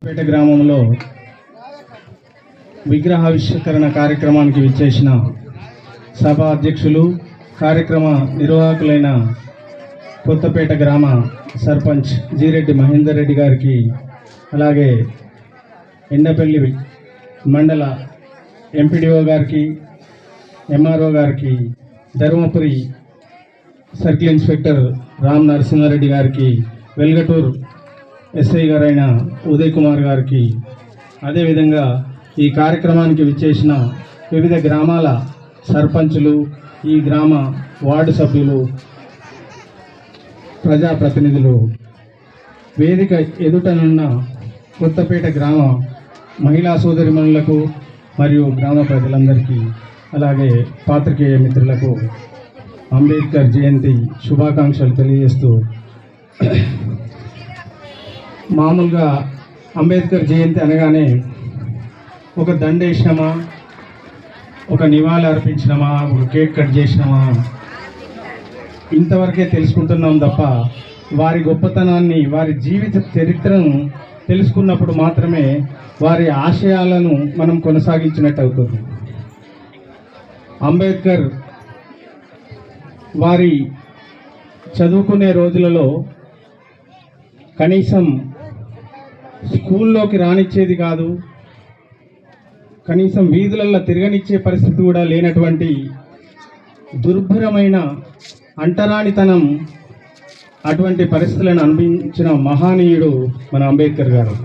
పేట గ్రామంలో విగ్రహావిష్కరణ కార్యక్రమానికి విచ్చేసిన సభ అధ్యక్షులు, కార్యక్రమ నిర్వాహకులైన కొత్తపేట గ్రామ సర్పంచ్ జీరెడ్డి మహేందర్ రెడ్డి గారికి, అలాగే ఎండపల్లి మండల ఎంపీడీఓ గారికి, ఎంఆర్ఓ గారికి, ధర్మపురి సర్కిల్ ఇన్స్పెక్టర్ రామ్ నరసింహారెడ్డి గారికి, వెల్గటూరు ఎస్ఐ గారైన ఉదయ్ కుమార్ గారికి, అదేవిధంగా ఈ కార్యక్రమానికి విచ్చేసిన వివిధ గ్రామాల సర్పంచులు, ఈ గ్రామ వార్డు సభ్యులు, ప్రజాప్రతినిధులు, వేదిక ఎదుటనున్న కొత్తపేట గ్రామ మహిళా సోదరిమణులకు మరియు గ్రామ ప్రజలందరికీ, అలాగే పాత్రికేయ మిత్రులకు అంబేద్కర్ జయంతి శుభాకాంక్షలు తెలియజేస్తూ, మామూలుగా అంబేద్కర్ జయంతి అనగానే ఒక దండేసినామా, ఒక నివాళి అర్పించినామా, ఒక కేక్ కట్ చేసినామా, ఇంతవరకే తెలుసుకుంటున్నాం తప్ప వారి గొప్పతనాన్ని, వారి జీవిత చరిత్రను తెలుసుకున్నప్పుడు మాత్రమే వారి ఆశయాలను మనం కొనసాగించినట్టు అవుతుంది. అంబేద్కర్ వారి చదువుకునే రోజులలో కనీసం స్కూల్లోకి రానిచ్చేది కాదు, కనీసం వీధులలో తిరగనిచ్చే పరిస్థితి కూడా లేనటువంటి దుర్భరమైన అంటరానితనం, అటువంటి పరిస్థితులను అనుభవించిన మహానీయుడు మన అంబేద్కర్ గారు.